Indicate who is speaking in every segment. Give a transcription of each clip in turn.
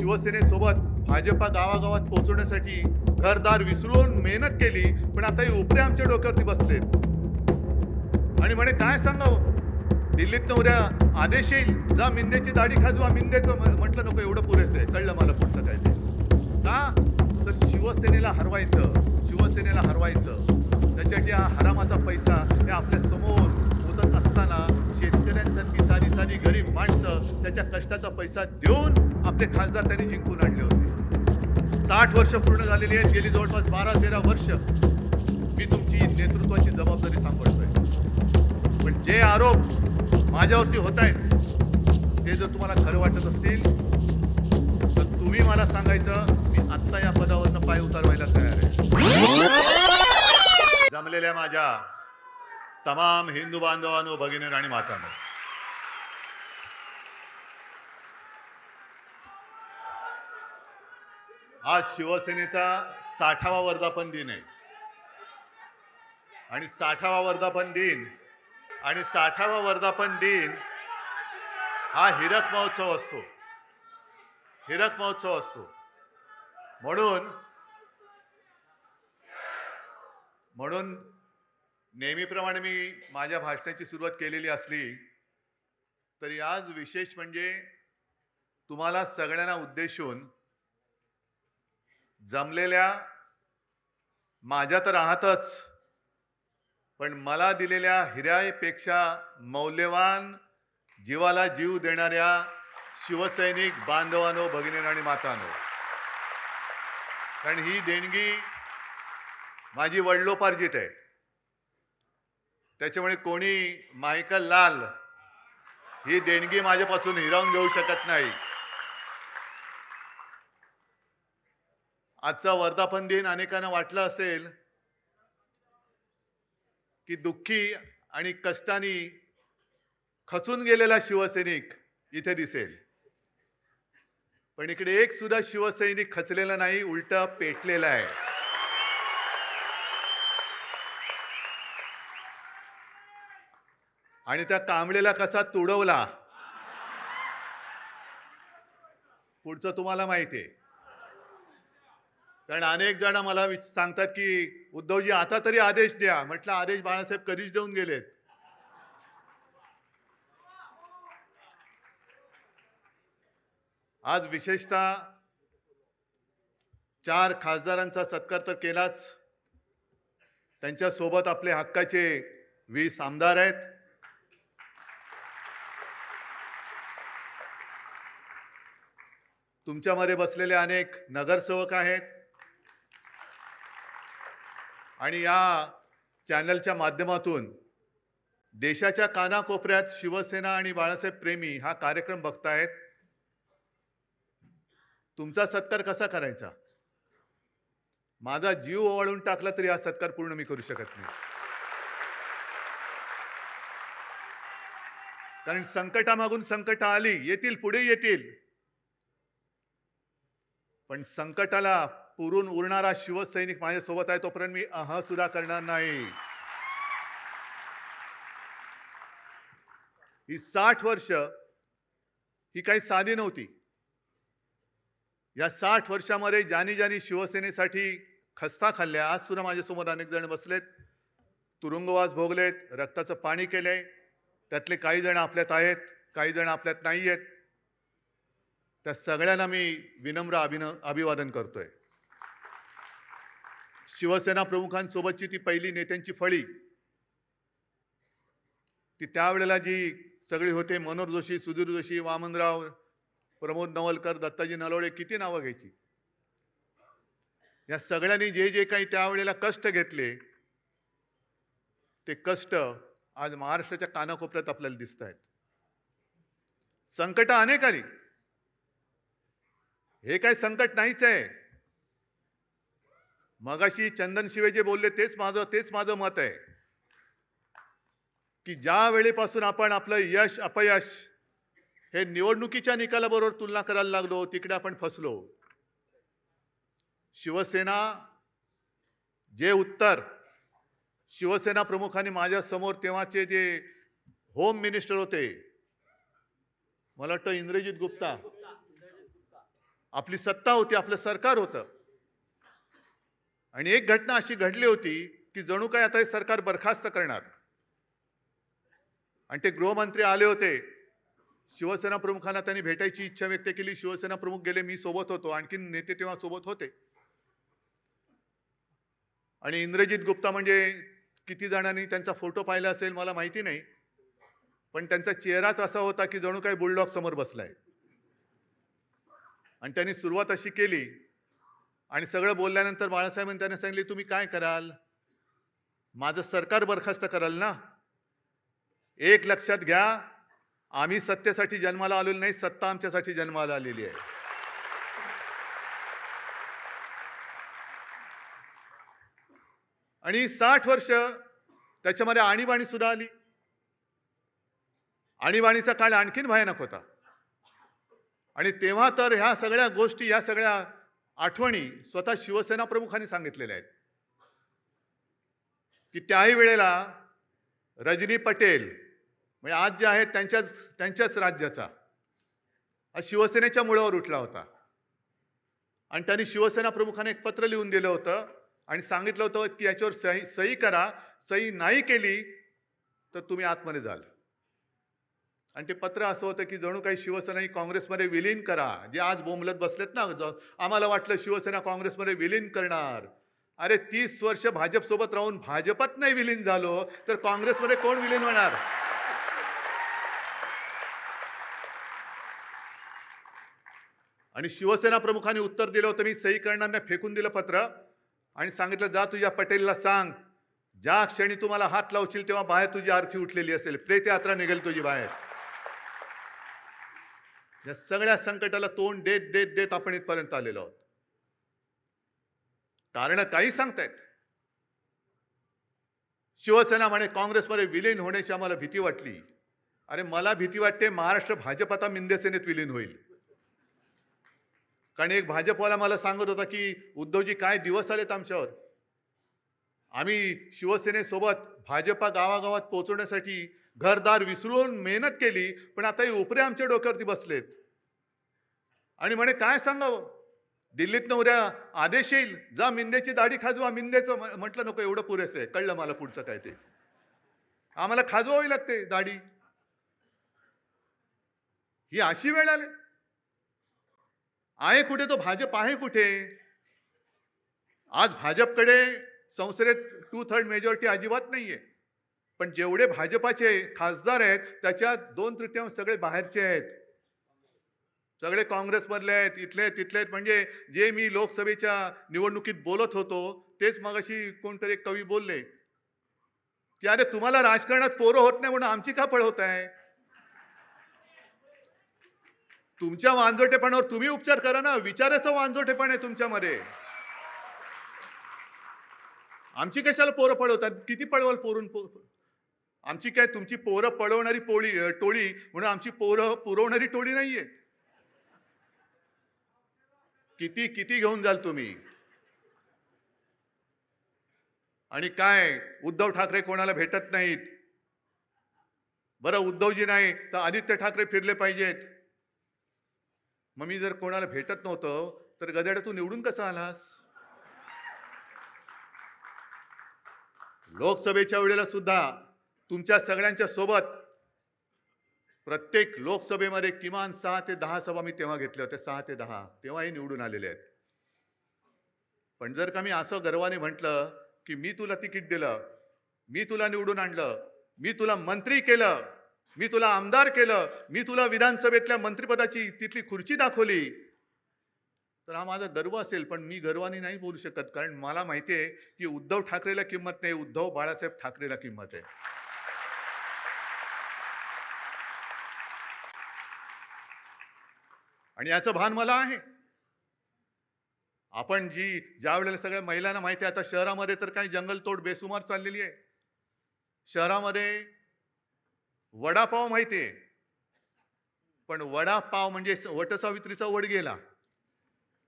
Speaker 1: शिवसेनेसोबत भाजपा गावागावात पोहोचवण्यासाठी घरदार विसरून मेहनत केली, पण आता हे उपरे आमच्या डोक्यावरती बसलेत आणि म्हणे काय सांगावं, दिल्लीत उद्या आदेश येईल, जा मिंदेची दाढी खाजवा. मिंदेचं म्हटलं नको, एवढं पुरेसं आहे. कळलं मला पुढचं काय ते. का तर शिवसेनेला हरवायचं, शिवसेनेला हरवायचं. त्याच्यासाठी हा हरामाचा पैसा हे आपल्या समोर होत असताना शेतकऱ्यांसारखी साधी साधी गरीब माणसं त्याच्या कष्टाचा पैसा देऊन आपले खासदार त्यांनी जिंकून आणले होते. 60 वर्ष पूर्ण झालेली आहेत. गेली जवळपास 12-13 वर्ष मी तुमची नेतृत्वाची जबाबदारी सांभाळतोय. पण जे आरोप माझ्यावरती होत आहेत ते जर तुम्हाला खरं वाटत असतील तर तुम्ही मला सांगायचं. मी आत्ता या पदावरनं पाय उतारवायला तयार आहे. जमलेल्या माझ्या तमाम हिंदू बांधवांनो, भगिनी आणि मातांनो, आज शिवसेनेचा 60वा वर्धापन दिन आहे आणि 60वा वर्धापन दिन हा हिरक महोत्सव असतो. हिरक महोत्सव असतो. म्हणून नेहमीप्रमाणे मी माझ्या भाषणाची सुरुवात केलेली असली तरी आज विशेष म्हणजे तुम्हाला सगळ्यांना उद्देशून जमलेल्या माझ्या तर आहातच, पण मला दिलेल्या हिऱ्यापेक्षा मौल्यवान जीवाला जीव देणाऱ्या शिवसैनिक बांधवांनो, भगिनी आणि मातांनो, कारण ही देणगी माझी वडिलोपार्जित आहे. त्याच्यामुळे कोणी मायकल लाल ही देणगी माझ्यापासून हिरावून घेऊ शकत नाही. आजचा वर्धापन दिन अनेकांना वाटलं असेल की दुःखी आणि कष्टाने खचून गेलेला शिवसैनिक इथे दिसेल, पण इकडे एक सुद्धा शिवसैनिक खचलेला नाही, उलट पेटलेला आहे. आणि त्या कांबळेला कसा तुडवला पुढचं तुम्हाला माहिती आहे. कारण अनेक जण मला सांगतात की उद्धवजी आता तरी आदेश द्या. म्हटलं आदेश बाळासाहेब कधीच देऊन गेलेत. आज विशेषतः 4 खासदारांचा सत्कार तर केलाच, त्यांच्या सोबत आपले हक्काचे 20 आमदार आहेत. तुमच्यामध्ये बसलेले अनेक नगरसेवक आहेत आणि या चॅनलच्या माध्यमातून देशाच्या कानाकोपऱ्यात शिवसेना आणि बाळासाहेब प्रेमी हा कार्यक्रम बघतायत. तुमचा सत्कार कसा करायचा? माझा जीव ओवाळून टाकला तरी हा सत्कार पूर्ण मी करू शकत नाही. कारण संकटामागून संकट आली, येतील, पुढे येतील, पण संकटाला पुरून उरणारा शिवसैनिक माझ्यासोबत आहे तोपर्यंत मी सुद्धा करणार नाही. ही 60 वर्ष ही काही साधी नव्हती. या 60 वर्षामध्ये ज्यांनी शिवसेनेसाठी खस्ता खाल्ल्या, आज सुद्धा माझ्यासमोर अनेक जण बसलेत, तुरुंगवास भोगलेत, रक्ताचं पाणी केलंय. त्यातले काही जण आपल्यात आहेत, काही जण आपल्यात नाही आहेत. त्या सगळ्यांना मी विनम्र अभिवादन करतोय. शिवसेना प्रमुखांसोबतची ती पहिली नेत्यांची फळी, ती त्यावेळेला जी सगळी होते, मनोहर जोशी, सुधीर जोशी, वामनराव, प्रमोद नवलकर, दत्ताजी नलवडे, किती नावं घ्यायची. या सगळ्यांनी जे जे काही त्यावेळेला कष्ट घेतले, ते कष्ट आज महाराष्ट्राच्या कानाकोपऱ्यात आपल्याला दिसत आहेत. संकट अनेक आली, हे काही संकट नाहीच आहे. मगाशी चंदन शिवे जे बोलले तेच माझं मत आहे की ज्या वेळेपासून आपण आपलं यश अपयश हे निवडणुकीच्या निकालाबरोबर तुलना करायला लागलो, तिकडे आपण फसलो. शिवसेना जे उत्तर शिवसेना प्रमुखांनी माझ्या समोर, तेव्हाचे जे होम मिनिस्टर होते, मला वाटतं इंद्रजित गुप्ता, आपली सत्ता होती, आपलं सरकार होतं. आणि एक घटना अशी घडली होती की जणू काय आता हे सरकार बरखास्त करणार. आणि ते गृहमंत्री आले होते. शिवसेना प्रमुखांना त्यांनी भेटायची इच्छा व्यक्त केली. शिवसेना प्रमुख गेले, मी सोबत होतो, आणखीन नेते तेव्हा सोबत होते. आणि इंद्रजित गुप्ता म्हणजे किती जणांनी त्यांचा फोटो पाहिला असेल मला माहिती नाही, पण त्यांचा चेहराच असा होता की जणू काही बुलडॉग समोर बसलाय. आणि त्यांनी सुरुवात अशी केली आणि सगळं बोलल्यानंतर बाळासाहेबांनी त्यांना सांगितले, तुम्ही काय कराल? माझं सरकार बरखास्त कराल ना? एक लक्षात घ्या, आम्ही सत्तेसाठी जन्माला आलेलो नाही, सत्ता आमच्यासाठी जन्माला आलेली आहे. आणि 60 वर्ष त्याच्यामध्ये आणीबाणी सुद्धा आली. आणीबाणीचा काळ आणखीन भयानक होता. आणि तेव्हा तर ह्या सगळ्या गोष्टी, या सगळ्या आठवणी स्वतः शिवसेना प्रमुखांनी सांगितलेल्या आहेत की त्याही वेळेला रजनी पटेल म्हणजे आज जे आहेत त्यांच्याच राज्याचा शिवसेनेच्या मुळावर उठला होता. आणि त्यांनी शिवसेना प्रमुखांनी एक पत्र लिहून दिलं होतं आणि सांगितलं होतं की याच्यावर सही करा, सही नाही केली तर तुम्ही आतमध्ये जाल. आणि ते पत्र असं होतं की जणू काही शिवसेना ही काँग्रेसमध्ये विलीन करा. जे आज बोंबलत बसलेत ना, आम्हाला वाटलं शिवसेना काँग्रेसमध्ये विलीन करणार. अरे 30 वर्ष भाजप सोबत राहून भाजपात नाही विलीन झालो तर काँग्रेसमध्ये कोण विलीन होणार? आणि शिवसेना प्रमुखांनी उत्तर दिलं होतं, मी सही करणाऱ्यांना फेकून दिलं पत्र आणि सांगितलं, जा तुझ्या पटेलला सांग, ज्या क्षणी तुम्हाला हात लावशील तेव्हा बाहेर तुझी आरती उठलेली असेल, प्रेत यात्रा निघेल तुझी बाहेर. या सगळ्या संकटाला तोंड देत देत देत आपण इथपर्यंत आलेलो आहोत. कारण काही सांगतायत. शिवसेना म्हणे काँग्रेसमध्ये विलीन होण्याची आम्हाला भीती वाटली. अरे मला भीती वाटते महाराष्ट्र भाजप आता मिंदेसेनेत विलीन होईल. कारण एक भाजपवाला मला सांगत होता की उद्धवजी काय दिवस आलेत आमच्यावर. आम्ही शिवसेनेसोबत भाजपा गावागावात पोहोचवण्यासाठी घरदार विसरून मेहनत केली, पण आता हे उपरे आमच्या डोक्यावरती बसलेत. आणि म्हणे काय सांगावं, दिल्लीतनं उद्या आदेश येईल, जा मिंदेची दाढी खाजवा. मिंदेचं म्हटलं नको, एवढं पुरेसं आहे, कळलं मला पुढचं काय ते. आम्हाला खाजवावी लागते दाढी. ही अशी वेळ आली. आहे कुठे तो भाजप, आहे कुठे? आज भाजपकडे संसदेत 2/3 मेजॉरिटी अजिबात नाहीये. पण जेवढे भाजपाचे खासदार आहेत त्याच्यात 2/3 सगळे बाहेरचे आहेत, सगळे काँग्रेसमधले आहेत, इथले तिथले आहेत. म्हणजे जे मी लोकसभेच्या निवडणुकीत बोलत होतो तेच मगाशी कोणतरी एक कवी बोलले की अरे तुम्हाला राजकारणात पोरं होत नाही म्हणून आमची का पळवत आहे? तुमच्या वांजोटेपणावर तुम्ही उपचार करा ना. विचाराचं वांजोटेपण आहे तुमच्यामध्ये. आमची कशाला पोरं पळवतात? किती पळवाल पोरून? आमची काय तुमची पोरं पळवणारी टोळी म्हणून आमची पोरं पुरवणारी टोळी नाहीये. किती किती घेऊन जाल तुम्ही? आणि काय उद्धव ठाकरे कोणाला भेटत नाहीत. बरं उद्धवजी नाही तर आदित्य ठाकरे फिरले पाहिजेत. मग मी जर कोणाला भेटत नव्हतो तर गदाड्या तू निवडून कसा आलास? लोकसभेच्या वेळेला सुद्धा तुमच्या सगळ्यांच्या सोबत प्रत्येक लोकसभेमध्ये किमान 6 ते 10 सभा मी तेव्हा घेतल्या होत्या. 6 ते 10 तेव्हाही निवडून आलेले आहेत. पण जर का मी असं गर्वाने म्हटलं की मी तुला तिकीट दिलं, मी तुला निवडून आणलं, मी तुला मंत्री केलं, मी तुला आमदार केलं, मी तुला विधानसभेतल्या मंत्रिपदाची तिथली खुर्ची दाखवली, तर हा माझा गर्व असेल. पण मी गर्वाने नाही बोलू शकत, कारण मला माहिती आहे की उद्धव ठाकरेला किंमत नाही, उद्धव बाळासाहेब ठाकरेला किंमत आहे. आणि याचं भान मला आहे. आपण ज्या वेळेला सगळ्या महिलांना माहिती आहे, आता शहरामध्ये तर काही जंगलतोड बेसुमार चाललेली आहे. शहरामध्ये वडापाव माहिती आहे, पण वडापाव म्हणजे वटसावित्रीचा वड गेला,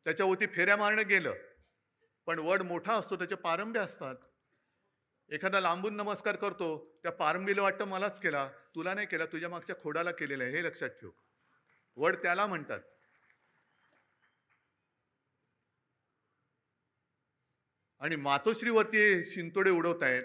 Speaker 1: त्याच्यावरती फेऱ्या मारणं गेलं. पण वड मोठा असतो, त्याचे पारंब्या असतात. एखादा लांबून नमस्कार करतो, त्या पारंबीला वाटतं मलाच केला, तुला नाही केला, तुझ्या मागच्या खोडाला केलेला आहे, हे लक्षात ठेव. वड त्याला म्हणतात. आणि मातोश्रीवरती शिंतोडे उडवत आहेत.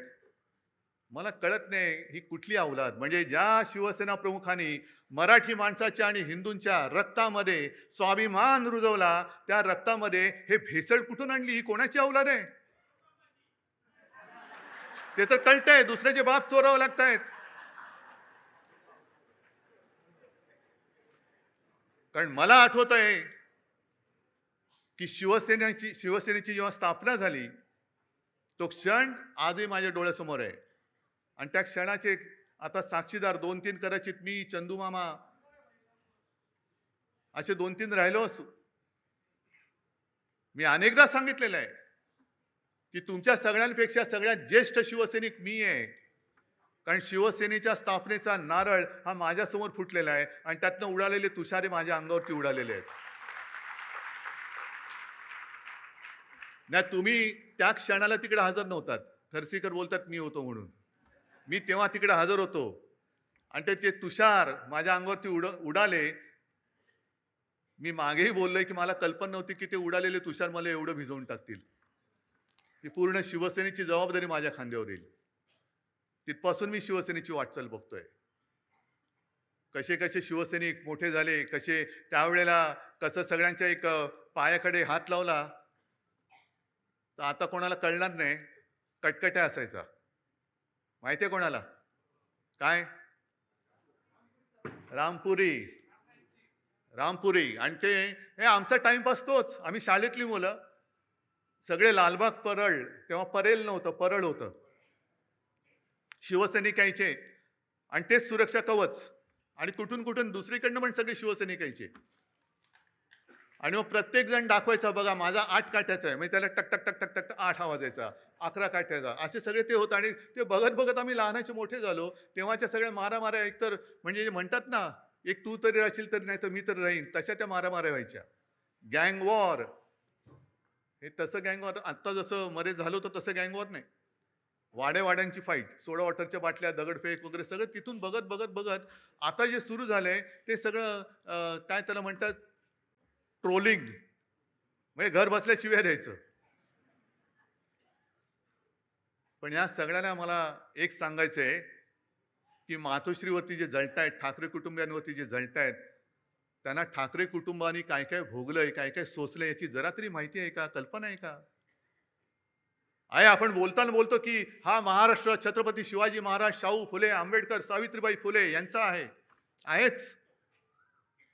Speaker 1: मला कळत नाही ही कुठली अवलाद. म्हणजे ज्या शिवसेना प्रमुखांनी मराठी माणसाच्या आणि हिंदूंच्या रक्तामध्ये स्वाभिमान रुजवला, त्या रक्तामध्ये हे भेसळ कुठून आणली? ही कोणाची अवलाद आहे? ते तर कळतंय, दुसऱ्याचे बाप चोरावं लागतायत. कारण मला आठवत आहे की शिवसेनेची जेव्हा स्थापना झाली, तो क्षण आजही माझ्या डोळ्यासमोर आहे. आणि त्या क्षणाचे आता साक्षीदार 2-3 कदाचित मी, चंदू मामा असे 2-3 राहिलो असू. मी अनेकदा सांगितलेलं आहे की तुमच्या सगळ्यांपेक्षा सगळ्यात ज्येष्ठ शिवसैनिक मी आहे. कारण शिवसेनेच्या स्थापनेचा नारळ हा माझ्यासमोर फुटलेला आहे आणि त्यातनं उडालेले तुषारे माझ्या अंगावरती उडालेले आहेत. नाही, तुम्ही त्या क्षणाला तिकडे हजर नव्हतात. खरसीकर बोलतात मी होतो म्हणून. मी तेव्हा तिकडे हजर होतो आणि ते तुषार माझ्या अंगावरती उडाले. मी मागेही बोललोय की मला कल्पना नव्हती की ते उडालेले तुषार मला एवढं भिजवून टाकतील. की पूर्ण शिवसेनेची जबाबदारी माझ्या खांद्यावर येईल. तिथपासून मी शिवसेनेची वाटचाल बघतोय. कसे कसे शिवसैनिक मोठे झाले, कसे त्यावेळेला कसं सगळ्यांच्या एक पायाकडे हात लावला तर आता कोणाला कळणार नाही. कटकट्या असायचा. माहितीये कोणाला? काय? रामपुरी. रामपुरी. आणि ते हे आमचा टाइमपास तोच. आम्ही शाळेतली मुलं सगळे लालबाग परळ, तेव्हा परेल नव्हतं, परळ होतं. शिवसैनिक यायचे आणि तेच सुरक्षा कवच. आणि कुठून कुठून दुसरीकडनं पण सगळे शिवसैनिक यायचे. आणि मग प्रत्येक जण दाखवायचा, बघा माझा 8 काठ्याचा आहे. म्हणजे त्याला टक टक टक टक टक 8 आवाज यायचा, 11 काठ्याचा, असे सगळे ते होतं. आणि ते बघत बघत आम्ही लहानाचे मोठे झालो. तेव्हाच्या सगळ्या मारामाऱ्या एकतर म्हणजे म्हणतात ना, एक तू तरी राहशील तरी नाही तर मी तर राहीन, तशा त्या मारामाऱ्या व्हायच्या. गँग वॉर. हे तसं गँग वॉर आत्ता जसं मध्ये झालं होतं तसं गँग वॉर नाही. वाड्यांची फाईट, सोडा वॉटरच्या बाटल्या, दगडफेक वगैरे सगळं तिथून बघत बघत बघत आता जे सुरू झालंय ते सगळं काय त्याला म्हणतात, ट्रोलिंग. म्हणजे घर बसल्या शिव्या द्यायचं. पण या सगळ्यांना मला एक सांगायचंय की मातोश्रीवरती जे जळतायत, ठाकरे कुटुंबियांवरती जे जळतायत, त्यांना ठाकरे कुटुंबानी काय काय भोगलंय, काय काय सोसलंय याची जरा तरी माहिती आहे का? कल्पना आहे का? आहे. आपण बोलताना बोलतो की हा महाराष्ट्र छत्रपती शिवाजी महाराज, शाहू फुले, आंबेडकर, सावित्रीबाई फुले यांचा आहे. आहेच.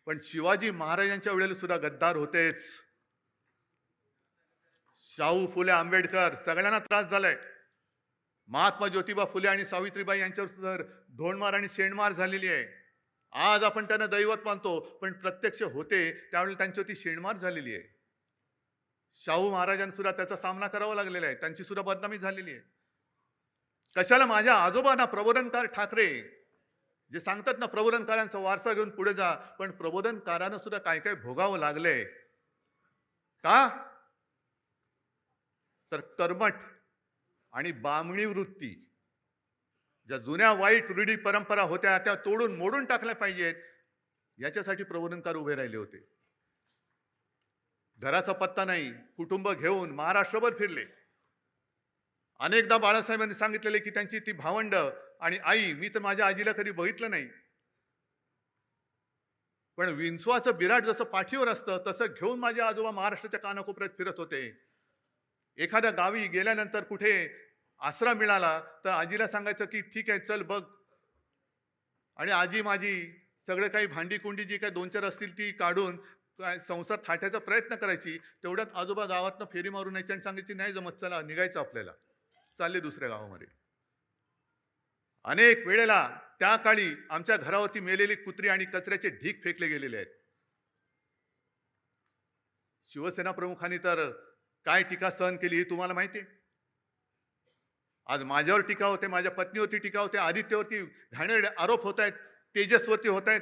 Speaker 1: पण शिवाजी महाराजांच्या वेळेला सुद्धा गद्दार होतेच. शाहू फुले, आंबेडकर सगळ्यांना त्रास झालाय. महात्मा ज्योतिबा फुले आणि सावित्रीबाई यांच्यावर सुद्धा धोंडमार आणि शेणमार झालेली आहे. आज आपण त्यांना दैवत मानतो, पण प्रत्यक्ष होते त्यावेळी त्यांच्यावरती शेणमार झालेली आहे. शाहू महाराजांना सुद्धा त्याचा सामना करावा लागलेला आहे. त्यांची सुद्धा बदनामी झालेली आहे. कशाला माझ्या आजोबांना प्रबोधनकार ठाकरे जे सांगतात ना, प्रबोधनकारांचा वारसा घेऊन पुढे जा, पण प्रबोधनकारांना सुद्धा काय काय भोगावं लागलंय. का? तर कर्मठ आणि बामणी वृत्ती, ज्या जुन्या वाईट रूढी परंपरा होत्या त्या तोडून मोडून टाकल्या पाहिजेत, याच्यासाठी प्रबोधनकार उभे राहिले होते. घराचा पत्ता नाही, कुटुंब घेऊन महाराष्ट्रभर फिरले. अनेकदा बाळासाहेबांनी सांगितलेले की त्यांची ती भावंड आणि आई, मी तर माझ्या आजीला कधी बघितलं नाही, पण विंचवाचं बिराट जसं पाठीवर असतं तसं घेऊन माझे आजोबा महाराष्ट्राच्या कानाकोपऱ्यात फिरत होते. एखाद्या गावी गेल्यानंतर कुठे आसरा मिळाला तर आजीला सांगायचं की ठीक आहे चल बघ, आणि आजी माझी सगळं काही भांडी कुंडी जी काही 2-4 असतील ती काढून काय संसार थाटायचा प्रयत्न करायची. तेवढ्यात आजोबा गावातनं फेरी मारून यायची आणि सांगायची नाही जमत, चला निघायचं आपल्याला, चालले दुसऱ्या गावामध्ये. अनेक वेळेला त्या काळी आमच्या घरावरती मेलेली कुत्री आणि कचऱ्याचे ढीग फेकले गेलेले आहेत. शिवसेना प्रमुखांनी तर काय टीका सहन केली हे तुम्हाला माहिती आहे. आज माझ्यावर टीका होते, माझ्या पत्नीवरती टीका होते, आदित्यवरती घाणेरडे आरोप होत आहेत, तेजसवरती होत आहेत.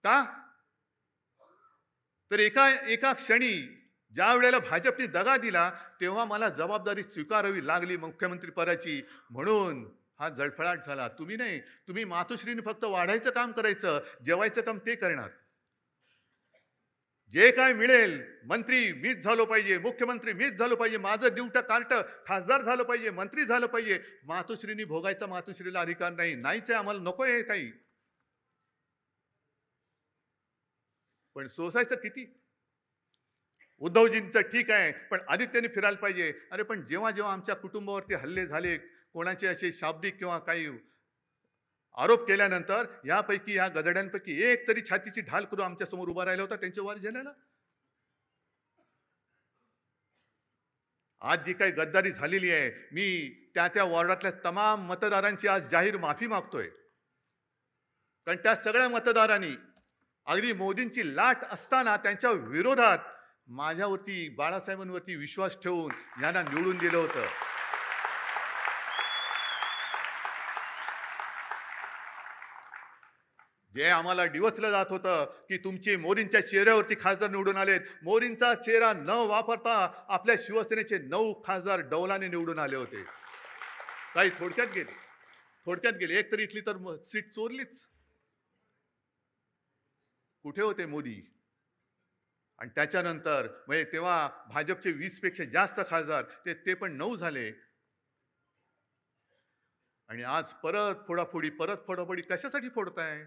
Speaker 1: का? तर एका एका क्षणी ज्या वेळेला भाजपने दगा दिला तेव्हा मला जबाबदारी स्वीकारावी लागली मुख्यमंत्री पदाची, म्हणून हा जळफळाट झाला. तुम्ही नाही, तुम्ही मातोश्रीने फक्त वाढायचं काम करायचं, जेवायचं काम ते करणार. जे काय मिळेल, मंत्री मीच झालो पाहिजे, मुख्यमंत्री मीच झालो पाहिजे, माझं ड्युट कार्ट खासदार झालं पाहिजे, मंत्री झालं पाहिजे, मातोश्रीनी भोगायचा मातोश्रीला अधिकार नाही, नाहीच आहे, आम्हाला नको आहे काही. पण सोसायचं किती? उद्धवजींचं ठीक आहे, पण आदित्यने फिरायला पाहिजे. अरे पण जेव्हा जेव्हा आमच्या कुटुंबावरती हल्ले झाले, कोणाचे असे शाब्दिक किंवा काही आरोप केल्यानंतर यापैकी या गदड्यांपैकी एक तरी छातीची ढाल करून आमच्या समोर उभा राहिला होता त्यांच्या वर झालेला. आज जी काही गद्दारी झालेली आहे, मी त्या त्या वॉर्डातल्या तमाम मतदारांची आज जाहीर माफी मागतोय. कारण त्या सगळ्या मतदारांनी अगदी मोदींची लाट असताना त्यांच्या विरोधात माझ्यावरती, बाळासाहेबांवरती विश्वास ठेवून यांना निवडून दिलं होतं. जे आम्हाला डिवचलं जात होतं की तुमची मोदींच्या चेहऱ्यावरती खासदार निवडून आलेत, मोदींचा चेहरा न वापरता आपल्या शिवसेनेचे 9 खासदार डौलाने निवडून आले होते. काही थोडक्यात गेले एक तरी इथली तर सीट चोरलीच. कुठे होते मोदी? आणि त्याच्यानंतर म्हणजे तेव्हा भाजपचे 20 पेक्षा जास्त खासदार ते पण 9 झाले. आणि आज परत फोडाफोडी कशासाठी फोडताय?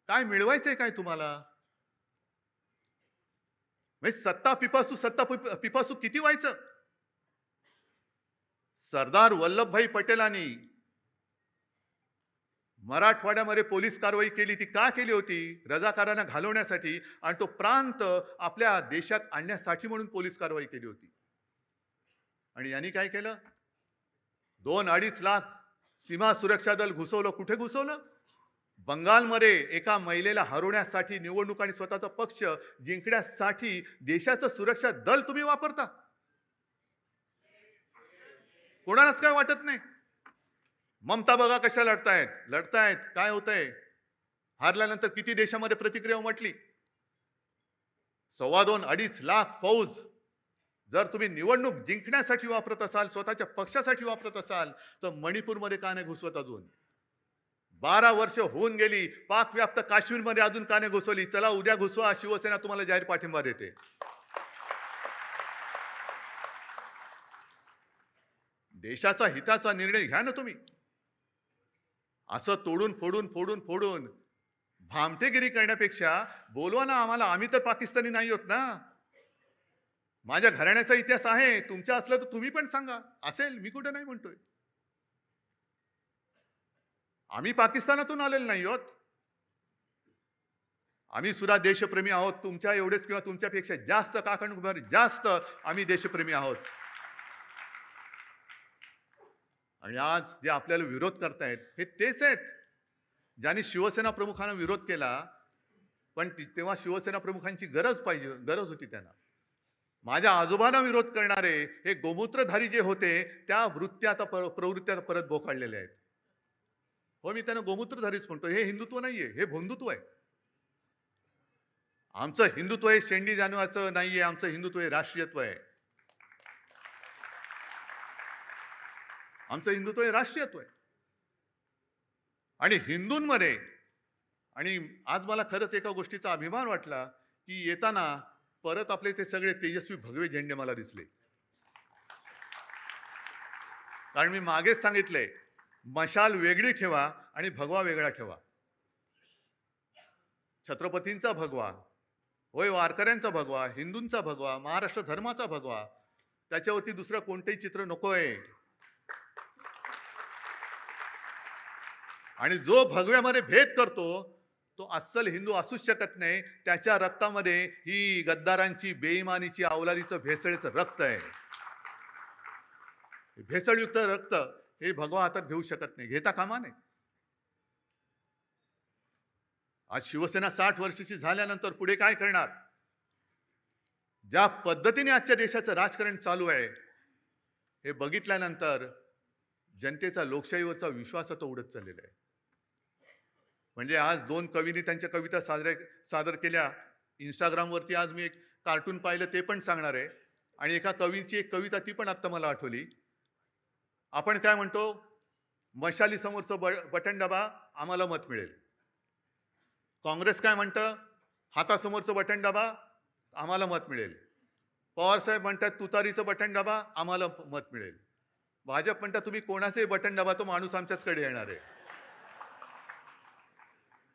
Speaker 1: काय मिळवायचंय काय तुम्हाला? म्हणजे सत्ता पिपासू किती व्हायचं? सरदार वल्लभभाई पटेलांनी मराठवाड्यामध्ये पोलीस कारवाई केली, ती का केली होती? रजाकारांना घालवण्यासाठी आणि तो प्रांत आपल्या देशात आणण्यासाठी म्हणून पोलीस कारवाई केली होती. आणि यांनी काय केलं? 2-2.5 लाख सीमा सुरक्षा दल घुसवलं. कुठे घुसवलं? बंगालमध्ये एका महिलेला हरवण्यासाठी निवडणूक आणि स्वतःचा पक्ष जिंकण्यासाठी देशाचं सुरक्षा दल तुम्ही वापरता. कोणालाच काय वाटत नाही. ममता बघा कशा लढतायत काय होतंय? हारल्यानंतर किती देशामध्ये प्रतिक्रिया उमटली. 2.25-2.5 लाख फौज जर तुम्ही निवडणूक जिंकण्यासाठी वापरत असाल, स्वतःच्या पक्षासाठी वापरत असाल, तर मणिपूरमध्ये का नाही घुसवत? अजून 12 वर्ष होऊन गेली, पाक व्याप्त काश्मीरमध्ये अजून का नाही घुसवली? चला उद्या घुसवा, शिवसेना तुम्हाला जाहीर पाठिंबा देते. देशाचा हिताचा निर्णय घ्या ना तुम्ही. असं फोडून भामटेगिरी करण्यापेक्षा बोलवा ना आम्हाला. आम्ही तर पाकिस्तानी नाही होत ना. माझ्या घराण्याचा इतिहास आहे, तुमच्या असलं तर तुम्ही पण सांगा. असेल, मी कुठे नाही म्हणतोय. आम्ही पाकिस्तानातून आलेलो नाही आहोत. आम्ही सुद्धा देशप्रेमी आहोत, तुमच्या एवढेच किंवा तुमच्यापेक्षा जास्त जास्त आम्ही देशप्रेमी आहोत. आणि आज जे आपल्याला विरोध करतायत हे तेच आहेत ज्यांनी शिवसेना प्रमुखांना विरोध केला. पण तेव्हा शिवसेना प्रमुखांची गरज होती त्यांना. माझ्या आजोबांना विरोध करणारे हे गोमूत्रधारी जे होते, त्या प्रवृत्त्या परत बोकाळलेल्या आहेत. हो, मी त्यांना गोमूत्रधारीच म्हणतो. हे हिंदुत्व नाहीये, हे भोंदुत्व आहे. आमचं हिंदुत्व हे शेंडी जाणवाचं नाहीये, आमचं हिंदुत्व हे राष्ट्रीयत्व आहे. आमचं हिंदुत्व हे राष्ट्रीयत्व आहे. आणि हिंदूंमध्ये, आणि आज मला खरंच एका गोष्टीचा अभिमान वाटला की येताना परत आपले ते सगळे तेजस्वी भगवे झेंडे मला दिसले. कारण मी मागेच सांगितलंय, मशाल वेगळी ठेवा आणि भगवा वेगळा ठेवा. छत्रपतींचा भगवा होय, वारकऱ्यांचा भगवा, हिंदूंचा भगवा, महाराष्ट्र धर्माचा भगवा, त्याच्यावरती दुसरं कोणतेही चित्र नकोय. आणि जो भगव्यामध्ये भेद करतो तो अस्सल हिंदू असूच शकत नाही. त्याच्या रक्तामध्ये ही गद्दारांची, बेईमानीची, अवलादीचं, भेसळीचं रक्त आहे. भेसळयुक्त रक्त हे भगवा हातात घेऊ शकत नाही, घेता कामा नये. आज शिवसेना 60 वर्षाची झाल्यानंतर पुढे काय करणार? ज्या पद्धतीने आजच्या देशाचं राजकारण चालू आहे हे बघितल्यानंतर जनतेचा लोकशाहीवरचा विश्वास आता उडत चाललेला आहे. म्हणजे आज 2 कवींनी त्यांच्या कविता सादर केल्या. इंस्टाग्रामवरती आज मी एक कार्टून पाहिलं, ते पण सांगणार आहे. आणि एका कवीची एक कविता ती पण आत्ता मला आठवली. आपण काय म्हणतो? मशाली समोरचं बटन दाबा, आम्हाला मत मिळेल. काँग्रेस काय म्हणतं? हातासमोरचं बटन दाबा, आम्हाला मत मिळेल. पवार साहेब म्हणतात तुतारीचं बटन दाबा, आम्हाला मत मिळेल. भाजप म्हणतात तुम्ही कोणाचंही बटन दाबा, तो माणूस आमच्याचकडे येणार आहे.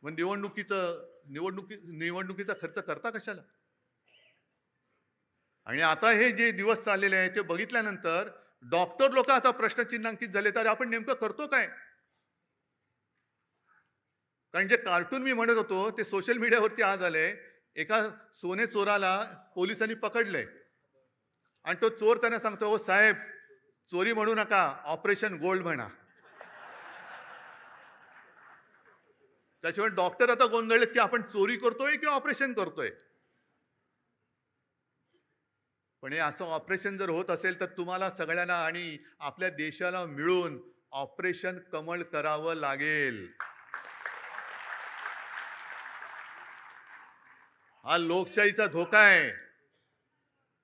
Speaker 1: मग निवडणुकीचा खर्च करता कशाला? आणि आता हे जे दिवस चाललेले आहेत ते बघितल्यानंतर डॉक्टर लोक आता प्रश्नचिन्हांकित झाले, तर आपण नेमकं करतो काय? कारण जे कार्टून मी म्हणत होतो ते सोशल मीडियावरती आज आले. एका सोने चोराला पोलिसांनी पकडलंय आणि तो चोर त्यांना सांगतो, "ओ साहेब, चोरी म्हणू नका, ऑपरेशन गोल्ड म्हणा." त्याशिवाय डॉक्टर आता गोंधळलेत की आपण चोरी करतोय की ऑपरेशन करतोय. पण हे असं ऑपरेशन जर होत असेल तर तुम्हाला सगळ्यांना आणि आपल्या देशाला मिळून ऑपरेशन कमळ करावं लागेल. हा लोकशाहीचा धोका आहे.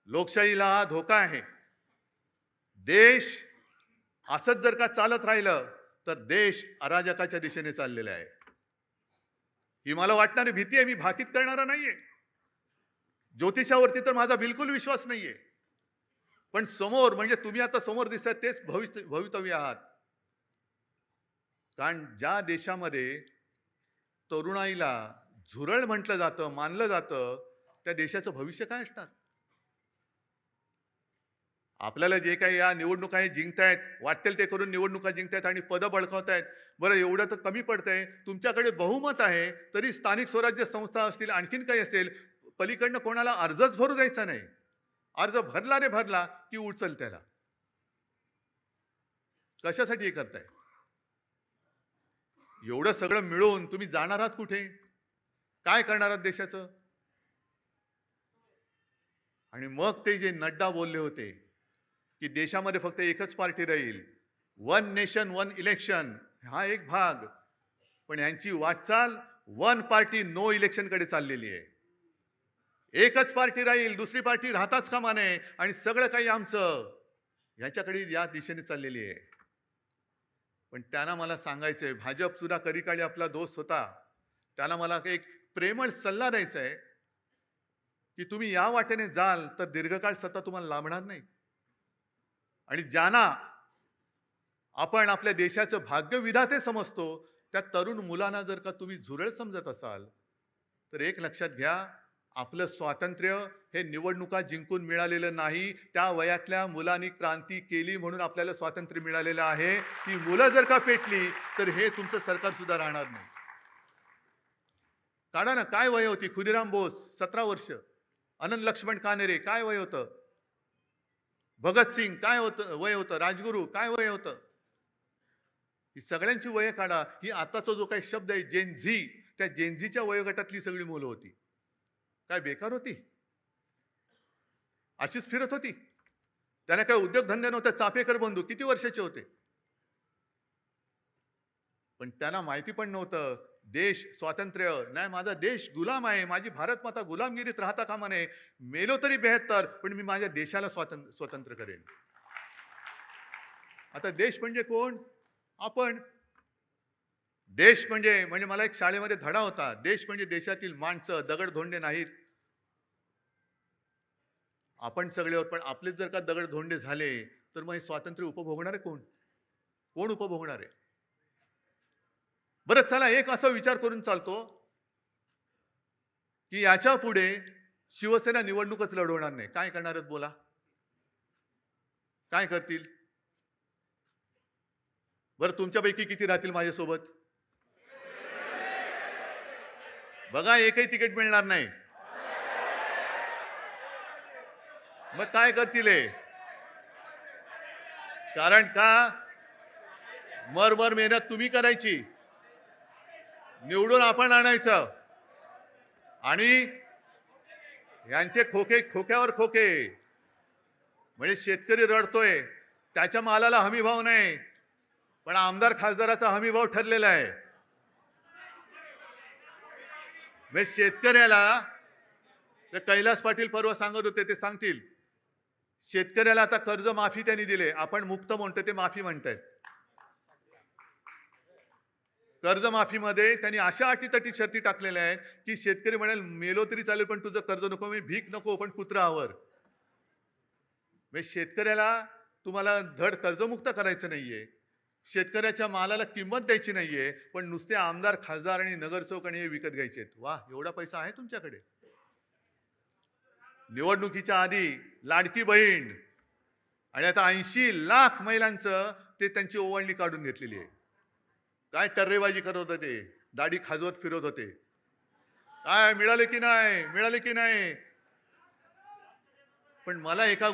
Speaker 1: लोकशाहीला हा धोका आहे. देश असंच जर का चालत राहिलं तर देश अराजकाच्या दिशेने चाललेला आहे. ही मला वाटणारी भीती आहे. मी भाकीत करणारा नाहीये. ज्योतिषावरती तर माझा बिलकुल विश्वास नाहीये. पण समोर म्हणजे तुम्ही आता समोर दिसतात तेच भवितव्य आहात. कारण ज्या देशामध्ये तरुणाईला झुरळ म्हटलं जातं, मानलं जातं, त्या देशाचं भविष्य काय असणार? आपल्याला जे काही या निवडणुका जिंकतायत, वाटेल ते करून निवडणुका जिंकतायत आणि पदं बळकावतायत. बरं एवढं तर कमी पडतंय. तुमच्याकडे बहुमत आहे, तरी स्थानिक स्वराज्य संस्था असतील, आणखीन काही असेल, पलीकडनं कोणाला अर्जच भरू द्यायचा नाही. अर्ज भरला रे भरला की उचल त्याला. कशासाठी हे करताय? एवढं सगळं मिळून तुम्ही जाणार आहात कुठे? काय करणार आहात देशाचं? आणि मग ते जे नड्डा बोलले होते की देशामध्ये फक्त एकच पार्टी राहील, वन नेशन वन इलेक्शन, हा एक भाग, पण यांची वाटचाल वन पार्टी नो इलेक्शन कडे चाललेली आहे. एकच पार्टी राहील, दुसरी पार्टी राहताच कामा नये आणि सगळं काही आमचं, ह्याच्याकडे या दिशेने चाललेली आहे. पण त्यांना मला सांगायचंय, भाजप सुद्धा कधी काळी आपला दोस्त होता, त्यांना मला एक प्रेमळ सल्ला द्यायचा आहे की तुम्ही या वाटेने जाल तर दीर्घकाळ सत्ता तुम्हाला लाभणार नाही. आणि ज्यांना आपण आपल्या देशाचं भाग्य विधाते समजतो, त्या तरुण मुलांना जर का तुम्ही झुरळ समजत असाल, तर एक लक्षात घ्या, आपलं स्वातंत्र्य हे निवडणुका जिंकून मिळालेलं नाही. त्या वयातल्या मुलांनी क्रांती केली म्हणून आपल्याला स्वातंत्र्य मिळालेलं आहे. ती मुलं जर का पेटली तर हे तुमचं सरकार सुद्धा राहणार नाही. काढा ना, काय वय होती? खुदिराम बोस 17 वर्ष, अनंत लक्ष्मण कानेरे काय वय होतं? भगतसिंग काय होतं वय होतं? राजगुरू काय वय होतं? ही सगळ्यांची वय काढा. ही आताचा जो काही शब्द आहे जेनझी, त्या जेनझीच्या वयोगटातली सगळी मुलं होती. काय बेकार होती? अशीच फिरत होती? त्याला काय उद्योगधंदे नव्हते. चाफेकर बंधू किती वर्षाचे होते? पण त्यांना माहिती पण नव्हतं, देश स्वातंत्र्य नाही, माझा देश गुलाम आहे, माझी भारत माता गुलामगिरीत राहता कामा नये. मेलो तरी 72, पण मी माझ्या देशाला स्वतंत्र करेन. आता देश म्हणजे कोण? आपण. देश म्हणजे म्हणजे मला एक शाळेमध्ये धडा होता, देश म्हणजे देशातील माणसं, दगडधोंडे नाहीत. आपण सगळे आहोत, पण आपलेच जर का दगडधोंडे झाले तर मग हे स्वातंत्र्य उपभोगणार आहे कोण? कोण उपभोगणार आहे? बरं चला, एक असा विचार करून चालतो की याच्या पुढे शिवसेना निवडणूकच लढवणार नाही. काय करणार आहेत बोला? काय करतील? बरं तुमच्यापैकी किती राहतील माझ्यासोबत? बघा, एकही तिकीट मिळणार नाही. मग काय करतील? कारण का मरमर मेहनत तुम्ही करायची, निवडून आपण आणायचं आणि यांचे खोके खोक्यावर खोके. म्हणजे शेतकरी रडतोय, त्याच्या मालाला हमी भाव नाही, पण आमदार खासदाराचा हमी भाव ठरलेला आहे. म्हणजे शेतकऱ्याला, ते कैलास पाटील परवा सांगत होते, ते सांगतील शेतकऱ्याला आता कर्ज माफी त्यांनी दिले, आपण मुक्त म्हणतो, ते माफी म्हणतायत. कर्जमाफीमध्ये त्यांनी अशा अटीतटी शर्ती टाकलेल्या आहेत की शेतकरी म्हणेल मेलो तरी चालेल पण तुझं कर्ज नको, मी भीक नको पण कुत्रा आवर. म्हणजे शेतकऱ्याला तुम्हाला धड कर्जमुक्त करायचं नाहीये, शेतकऱ्याच्या मालाला किंमत द्यायची नाहीये, पण नुसते आमदार खासदार आणि नगरसेवक आणि हे विकत घ्यायचे. वा, एवढा पैसा आहे तुमच्याकडे. निवडणुकीच्या आधी लाडकी बहीण आणि आता 80 लाख महिलांचं ते त्यांची ओवाळणी काढून घेतलेली आहे. काय टर्रेबाजी करत होते, दाढी खाजवत फिरत होते. काय मिळाले की नाही, मिळाले की नाही. पण मला एका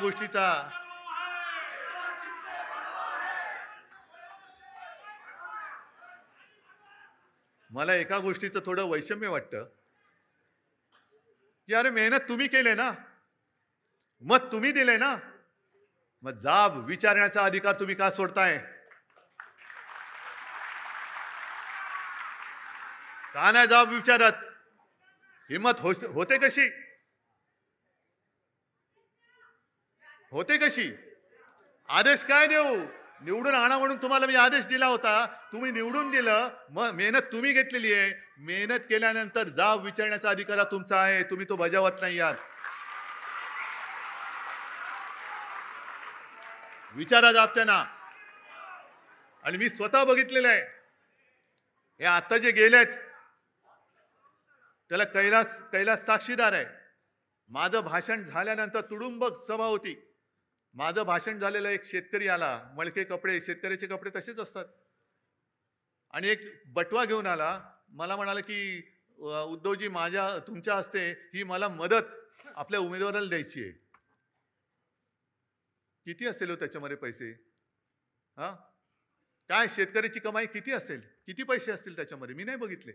Speaker 1: गोष्टीचा थोडं वैषम्य वाटतं की अरे मेहनत तुम्ही केले ना, मत तुम्ही दिले ना, मग जाब विचारण्याचा अधिकार तुम्ही का सोडताय? का नाही जाब विचारत? हिम्मत होते कशी? होते कशी? आदेश काय देऊ? निवडून आणा म्हणून तुम्हाला मी आदेश दिला होता, तुम्ही निवडून दिलं, मग मेहनत तुम्ही घेतलेली आहे. मेहनत केल्यानंतर जाब विचारण्याचा अधिकार तुमचा आहे, तुम्ही तो बजावत नाही आहात. विचारा जाब त्यांना. आणि मी स्वतः बघितलेलं आहे. हे आता जे गेलेत त्याला कैलास साक्षीदार आहे. माझं भाषण झाल्यानंतर तुडुंब सभा होती. माझं भाषण झालेलं एक शेतकरी आला, मळके कपडे, शेतकऱ्याचे कपडे तसेच असतात, आणि एक बटवा घेऊन आला. मला म्हणाला की उद्धवजी, तुमच्या हस्ते ही मला मदत आपल्या उमेदवाराला द्यायची आहे. किती असेल हो त्याच्यामध्ये पैसे? हा, काय शेतकऱ्याची कमाई किती असेल, किती पैसे असतील त्याच्यामध्ये? मी नाही बघितले.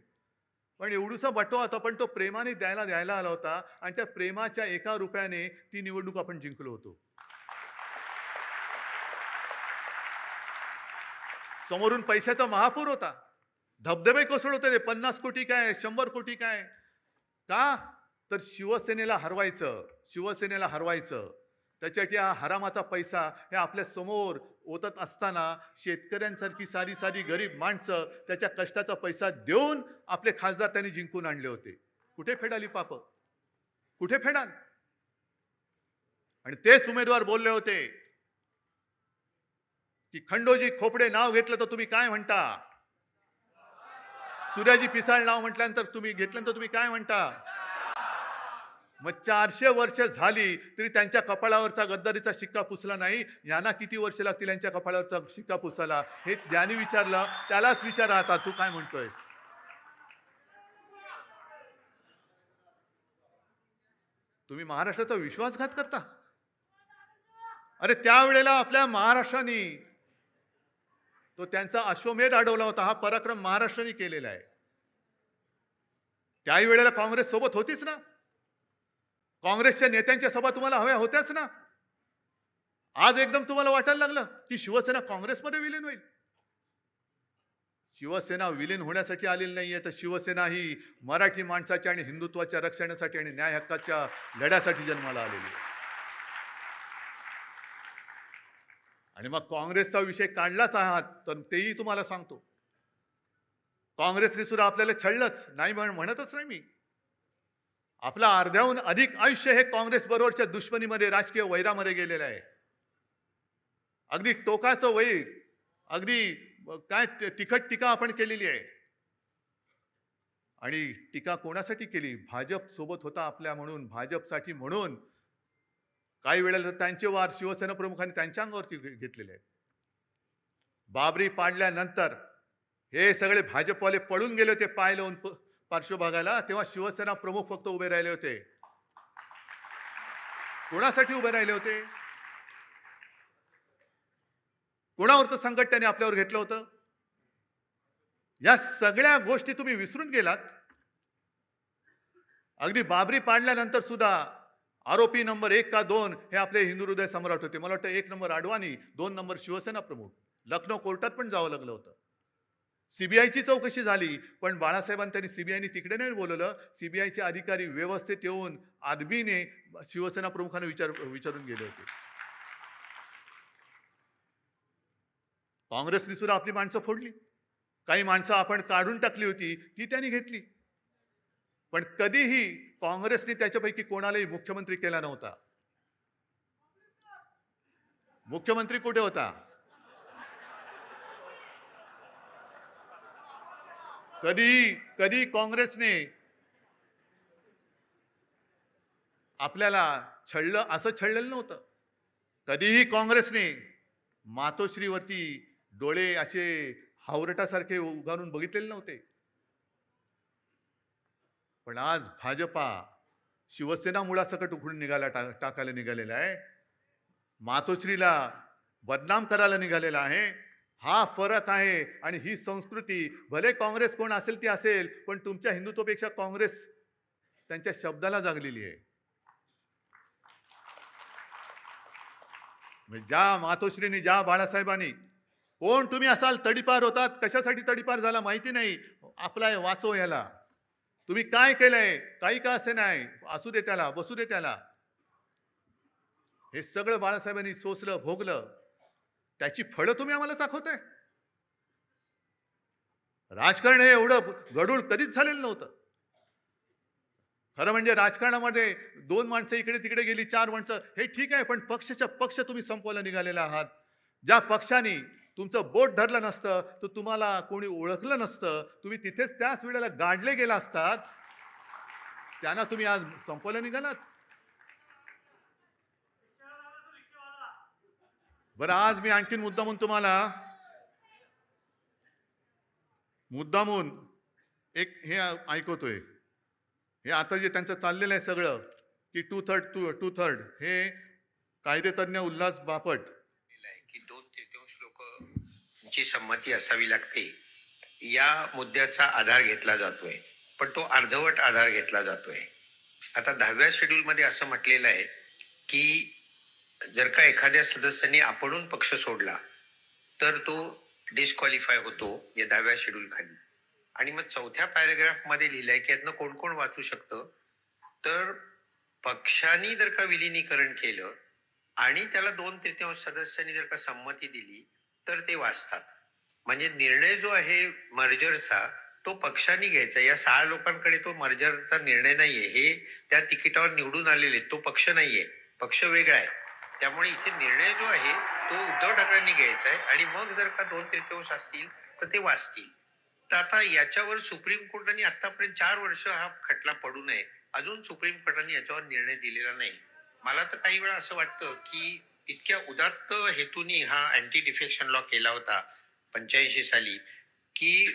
Speaker 1: पण एवढूसा बटवा होता, पण तो प्रेमाने द्यायला आला होता, आणि त्या प्रेमाच्या 1 रुपयाने ती निवडणूक आपण जिंकलो होतो. समोरून पैशाचा महापूर होता, धबधबे कोसळत होते. 50 कोटी काय, 100 कोटी काय? का? तर शिवसेनेला हरवायचं. त्याच्यासाठी हा हरामाचा पैसा हे आपल्या समोर ओतत असताना शेतकऱ्यांसारखी सारी सारी गरीब माणसं त्याच्या कष्टाचा पैसा देऊन आपले खासदार त्यांनी जिंकून आणले होते. कुठे फेडाली पाप? कुठे फेडाल? आणि तेच उमेदवार बोलले होते की खंडोजी खोपडे नाव घेतलं तर तुम्ही काय म्हणता? सूर्याजी पिसाळ नाव घेतल्यानंतर तुम्ही काय म्हणता? मग 400 वर्ष झाली तरी त्यांच्या कपाळावरचा गद्दारीचा शिक्का पुसला नाही. यांना किती वर्ष लागतील यांच्या कपाळावरचा शिक्का पुसायला? हे ज्यांनी विचारलं त्यालाच विचारा, आता तू काय म्हणतोय? तुम्ही महाराष्ट्राचा विश्वासघात करता. अरे त्यावेळेला आपल्या महाराष्ट्राने तो त्यांचा अश्वमेध अडवला होता. हा पराक्रम महाराष्ट्राने केलेला आहे. त्याही वेळेला काँग्रेस सोबत होतीच ना. काँग्रेसच्या नेत्यांच्या सभा तुम्हाला हव्या होत्याच ना. आज एकदम तुम्हाला वाटायला लागलं की शिवसेना काँग्रेसमध्ये विलीन होईल. शिवसेना विलीन होण्यासाठी आलेली नाहीये, तर शिवसेना ही मराठी माणसाच्या आणि हिंदुत्वाच्या रक्षणासाठी आणि न्याय हक्काच्या लढ्यासाठी जन्माला आलेली आहे. आणि मग काँग्रेसचा विषय काढलाच आहात तर तेही तुम्हाला सांगतो, काँग्रेसने सुद्धा आपल्याला छळलंच नाही, म्हणतच नाही मी. आपला अर्ध्याहून अधिक आयुष्य हे काँग्रेस बरोबरच्या दुश्मनीमध्ये, राजकीय वैरामध्ये गेलेलं आहे. अगदी टोकाचं वैर, अगदी काय तिखट टीका आपण केलेली आहे. आणि टीका कोणासाठी केली? भाजप सोबत होता आपल्या म्हणून, भाजपसाठी म्हणून. काही वेळेला त्यांचे वार शिवसेना प्रमुखांनी त्यांच्या अंगावरती घेतलेले आहेत. बाबरी पाडल्यानंतर हे सगळे भाजपवाले पळून गेले होते पाय लावून पार्श्वभागाला, तेव्हा शिवसेना प्रमुख फक्त उभे राहिले होते. कोणासाठी उभे राहिले होते? कोणावरचं संकट त्यांनी आपल्यावर घेतलं होतं? या सगळ्या गोष्टी तुम्ही विसरून गेलात. अगदी बाबरी पाडल्यानंतर सुद्धा आरोपी नंबर 1 का 2 हे आपले हिंदू हृदय सम्राट होते. मला वाटतं 1 नंबर अडवाणी, 2 नंबर शिवसेना प्रमुख. लखनौ कोर्टात पण जावं लागलं होतं. सीबीआयची चौकशी झाली, पण बाळासाहेबांनी त्यांनी सीबीआयने तिकडे नाही बोलवलं. सीबीआयचे अधिकारी व्यवस्थित येऊन आदबीने शिवसेना प्रमुखांना विचारून गेले होते. काँग्रेसने सुद्धा आपली माणसं फोडली. काही माणसं आपण काढून टाकली होती ती त्यांनी घेतली, पण कधीही काँग्रेसने त्याच्यापैकी कोणालाही मुख्यमंत्री केला नव्हता. मुख्यमंत्री कुठे होता? कधी कधी काँग्रेसने आपल्याला छळलं असं छळलेलं नव्हतं. कधीही काँग्रेसने मातोश्रीवरती डोळे असे हावरटासारखे उगारून बघितलेले नव्हते. पण आज भाजपा शिवसेना मुळासकट उखडून टाकायला निघालेला आहे. मातोश्रीला बदनाम करायला निघालेला आहे. हा फरक आहे. आणि ही संस्कृती भले काँग्रेस कोण असेल ती असेल, पण तुमच्या हिंदुत्वापेक्षा काँग्रेस त्यांच्या शब्दाला जागलेली आहे. ज्या मातोश्रीने, ज्या बाळासाहेबांनी, कोण तुम्ही असाल, तडीपार होतात, कशासाठी तडीपार झाला माहिती नाही, आपला वाचो याला. तुम्ही काय केलंय, काही का असे नाही, असू दे त्याला, बसू दे त्याला. हे सगळं बाळासाहेबांनी सोसलं, भोगलं, त्याची फळं तुम्ही आम्हाला दाखवताय. राजकारण हे एवढं गडूळ कधीच झालेलं नव्हतं. खरं म्हणजे राजकारणामध्ये 2 माणसं इकडे तिकडे गेली, 4 माणसं, हे ठीक आहे, पण पक्ष तुम्ही संपवायला निघालेला आहात. ज्या पक्षाने तुमचं बोट धरलं नसतं, तर तुम्हाला कोणी ओळखलं नसतं, तुम्ही तिथेच त्याच वेळेला गाडले गेला असतात, त्यांना तुम्ही आज संपवायला निघालात. बरं, आज मी आणखीन मुद्दामून एक हे ऐकवतोय. हे आता जे त्यांचं चाललेलं आहे सगळं, की टू थर्ड, हे कायदेतज्ञ उल्हास बापट,
Speaker 2: की 2/3 लोकांची संमती असावी लागते, या मुद्द्याचा आधार घेतला जातोय, पण तो अर्धवट आधार घेतला जातोय. आता 10व्या शेड्यूल मध्ये असं म्हटलेलं आहे की जर का एखाद्या सदस्याने आपणून पक्ष सोडला तर तो डिस्क्वालिफाय होतो या 10व्या शेड्यूल खाली. आणि मग 4थ्या पॅराग्राफ मध्ये लिहिलंय की यातनं कोण कोण वाचू शकतं, तर पक्षाने जर का विलिनीकरण केलं आणि त्याला 2/3 सदस्यांनी जर का संमती दिली तर ते वाचतात. म्हणजे निर्णय जो आहे मर्जरचा तो पक्षाने घ्यायचा. या 6 लोकांकडे तो मर्जरचा निर्णय नाहीये, हे त्या तिकिटावर निवडून आलेले, तो पक्ष नाहीये, पक्ष वेगळा आहे. त्यामुळे इथे निर्णय जो आहे तो उद्धव ठाकरेंनी घ्यायचा आहे आणि मग जर का 2/3 असतील तर ते वाचतील. तर आता याच्यावर सुप्रीम कोर्टाने आतापर्यंत 4 वर्ष हा खटला पडू नये, अजून सुप्रीम कोर्टाने याच्यावर निर्णय दिलेला नाही. मला तर काही वेळा असं वाटतं की इतक्या उदात्त हेतूनी हा अँटी डिफेक्शन लॉ केला होता 85 साली, की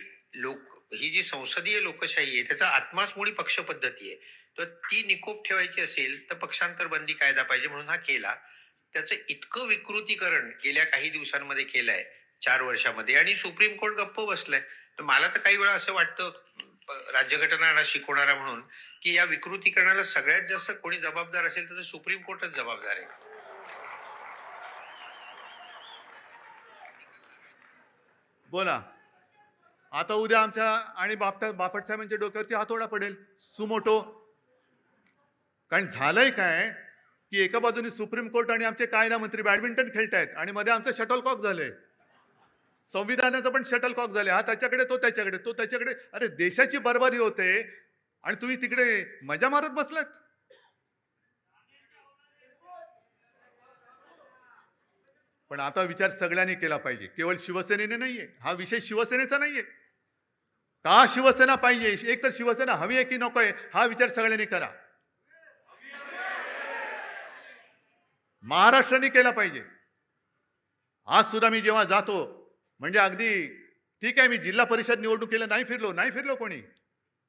Speaker 2: ही जी संसदीय लोकशाही आहे त्याचा आत्माच मुळी पक्ष पद्धती आहे. तर ती निकोप ठेवायची असेल तर पक्षांतर बंदी कायदा पाहिजे म्हणून हा केला. त्याचं इतकं विकृतीकरण गेल्या काही दिवसांमध्ये केलंय 4 वर्षामध्ये, आणि सुप्रीम कोर्ट गप्प बसलंय. तर मला तर काही वेळा असं वाटतं, राज्यघटना शिकवणारा म्हणून, की या विकृतीकरणाला सगळ्यात जास्त कोणी जबाबदार असेल तर सुप्रीम कोर्टच जबाबदार आहे.
Speaker 1: बोला. आता उद्या आमच्या आणि बापट साहेबांच्या डोक्यावरती हातोडा पडेल, सुमोटो. कारण झालंय काय, की एका बाजूने सुप्रीम कोर्ट आणि आमचे कायदा मंत्री बॅडमिंटन खेळतायत आणि मध्ये आमचं शटलकॉक झालंय. संविधानाचं पण शटलकॉक झाले, हा त्याच्याकडे, तो त्याच्याकडे, तो त्याच्याकडे. अरे देशाची बरबारी होते आणि तुम्ही तिकडे मजा मारत बसलात. पण आता विचार सगळ्यांनी केला पाहिजे, केवळ शिवसेनेने नाहीये. हा विषय शिवसेनेचा नाहीये. का शिवसेना पाहिजे, एक तर शिवसेना हवी आहे की नकोय, हा विचार सगळ्यांनी करा. महाराष्ट्राने केला पाहिजे. आज सुद्धा मी जेव्हा जातो, म्हणजे अगदी ठीक आहे, मी जिल्हा परिषद निवडणुकीला नाही फिरलो कोणी.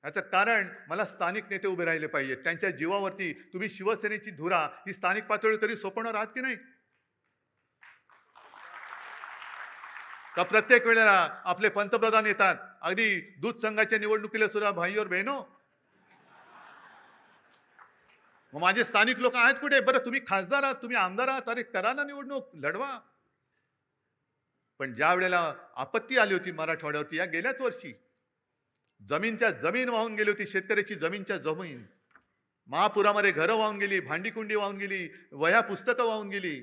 Speaker 1: याचं कारण मला स्थानिक नेते उभे राहिले पाहिजे. त्यांच्या जीवावरती तुम्ही शिवसेनेची धुरा ही स्थानिक पातळीवर तरी सोपवणार आहात की नाही? का प्रत्येक वेळेला आपले पंतप्रधान येतात, अगदी दूध संघाच्या निवडणुकीला सुद्धा भाई और बहनो, मग माझे स्थानिक लोक आहेत कुठे? बरं, तुम्ही खासदार आहात, तुम्ही आमदार आहात, अरे करा ना निवडणूक, लढवा. पण ज्या वेळेला आपत्ती आली होती मराठवाड्यावरती, या गेल्याच वर्षी जमीनच्या जमीन वाहून गेली होती, शेतकऱ्याची जमीनच्या जमीन. महापुरामध्ये घरं वाहून गेली, भांडीकुंडी वाहून गेली, वह्या पुस्तकं वाहून गेली.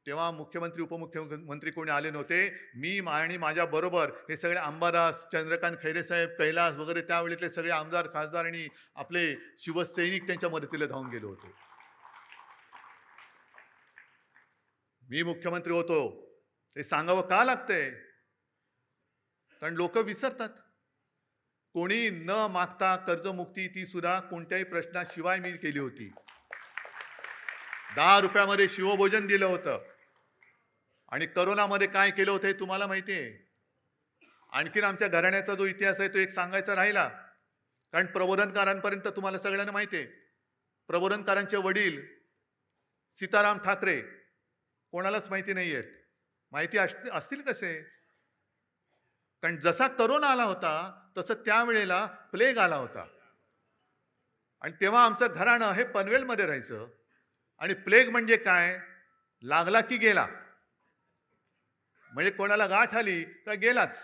Speaker 1: तेव्हा मुख्यमंत्री उपमुख्यमंत्री कोणी आले नव्हते. मी आणि माझ्या बरोबर हे सगळे अंबादास, चंद्रकांत खैरे साहेब, कैलास वगैरे त्यावेळेतले सगळे आमदार, खासदार आणि आपले शिवसैनिक त्यांच्या मदतीला धावून गेलो होतो. मी मुख्यमंत्री होतो हे सांगावं का लागतंय? कारण लोक विसरतात. कोणी न मागता कर्जमुक्ती ती सुद्धा कोणत्याही प्रश्नाशिवाय मी केली होती. 10 रुपयामध्ये शिवभोजन दिलं होतं. आणि करोनामध्ये काय केलं होतं हे तुम्हाला माहिती आहे. आणखीन आमच्या घराण्याचा जो इतिहास आहे तो एक सांगायचा राहिला. कारण प्रबोधनकारांपर्यंत तुम्हाला सगळ्यांना माहिती आहे. प्रबोधनकारांचे वडील सीताराम ठाकरे कोणालाच माहिती नाहीयेत. माहिती असतील कसे? कारण जसा करोना आला होता तसं त्यावेळेला प्लेग आला होता. आणि तेव्हा आमचं घराणं हे पनवेलमध्ये राहायचं. आणि प्लेग म्हणजे काय? लागला की गेला. म्हणजे कोणाला गाठ आली का गेलाच.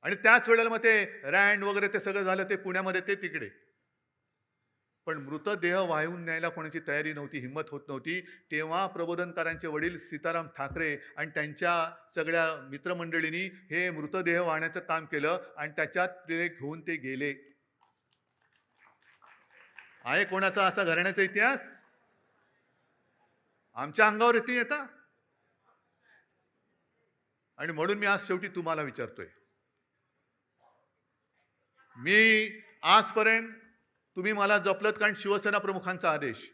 Speaker 1: आणि त्याच वेळेला मग ते रँड वगैरे ते सगळं झालं ते पुण्यामध्ये ते तिकडे. पण मृतदेह वाहून न्यायला कोणाची तयारी नव्हती, हिंमत होत नव्हती. तेव्हा प्रबोधनकारांचे वडील सीताराम ठाकरे आणि त्यांच्या सगळ्या मित्रमंडळींनी हे मृतदेह वाहण्याचं काम केलं आणि त्याच्यात ते घेऊन ते गेले. आहे कोणाचा असा घराण्याचा इतिहास? आमच्या अंगावर येता. आणि म्हणून मी आज शेवटी तुम्हाला विचारतोय, मी आजपर्यंत तुम्ही मला जपलत कारण शिवसेना प्रमुखांचा आदेश.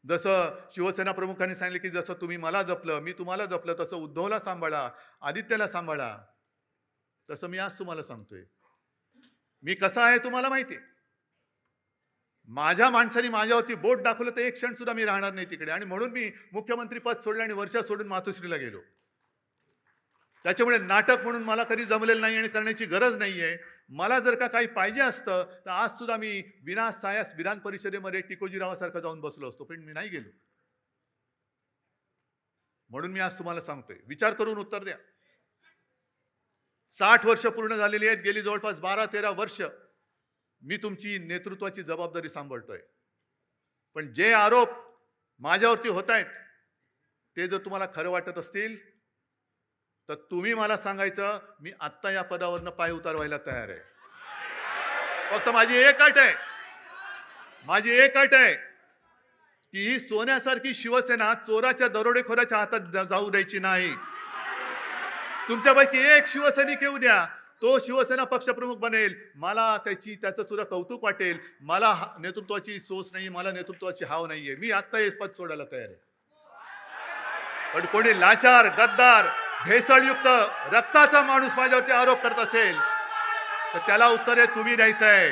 Speaker 1: जसं शिवसेना प्रमुखांनी सांगितले की जसं तुम्ही मला जपलं, मी तुम्हाला जपलं, तसं उद्धवला सांभाळा, आदित्यला सांभाळा, तसं मी आज तुम्हाला सांगतोय. मी कसा आहे तुम्हाला माहिती आहे. माझ्या माणसाने माझ्यावरती बोट दाखवलं तर एक क्षण सुद्धा मी राहणार नाही तिकडे. आणि म्हणून मी मुख्यमंत्री पद सोडलं आणि वर्षा सोडून मातोश्रीला गेलो. त्याच्यामुळे नाटक म्हणून मला कधी जमलेलं नाही आणि करण्याची गरज नाहीये. मला जर का काही पाहिजे असतं तर आज सुद्धा मी विनासायास विधान परिषदेमध्ये टिकोजीरावासारखं जाऊन बसलो असतो, पण मी नाही गेलो. म्हणून मी आज तुम्हाला सांगतोय, विचार करून उत्तर द्या. 60 वर्ष पूर्ण झालेली आहेत. गेली जवळपास 12-13 वर्ष मी तुमची नेतृत्वाची जबाबदारी सांभाळतोय. पण जे आरोप माझ्यावरती होत आहेत ते जर तुम्हाला खरं वाटत असतील तर तुम्ही मला सांगायचं, मी आत्ता या पदावरनं पाय उतारवायला तयार आहे. फक्त माझी एक अट आहे की ही सोन्यासारखी शिवसेना चोराच्या दरोडेखोराच्या हातात जाऊ द्यायची नाही. तुमच्यापैकी एक शिवसैनिक येऊ द्या, तो शिवसेना पक्षप्रमुख बनेल, मला त्याचं सुद्धा कौतुक वाटेल. मला नेतृत्वाची सोच नाही, मला नेतृत्वाची हाव नाहीये. मी आत्ता हे पद सोडायला तयार आहे. पण कोणी लाचार, गद्दार, भेसळयुक्त रक्ताचा माणूस माझ्यावरती आरोप करत असेल तर त्याला उत्तर हे तुम्ही द्यायचं आहे.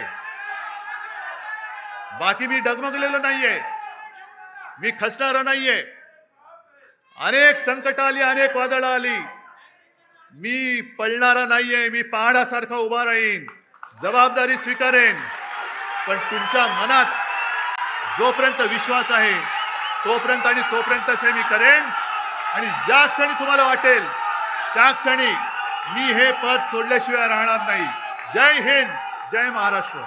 Speaker 1: बाकी मी डगमगलेलो नाहीये, मी खचणारा नाहीये. अनेक संकट आली, अनेक वादळं आली, मी पळणारा नाहीये. मी पहाडासारखा उभा राहीन, जबाबदारी स्वीकारेन. पण तुमच्या मनात जोपर्यंत विश्वास आहे तोपर्यंतच हे मी करेन. आणि ज्या क्षणी तुम्हाला वाटेल त्या क्षणी मी हे पद सोडल्याशिवाय राहणार नाही. जय हिंद, जय महाराष्ट्र.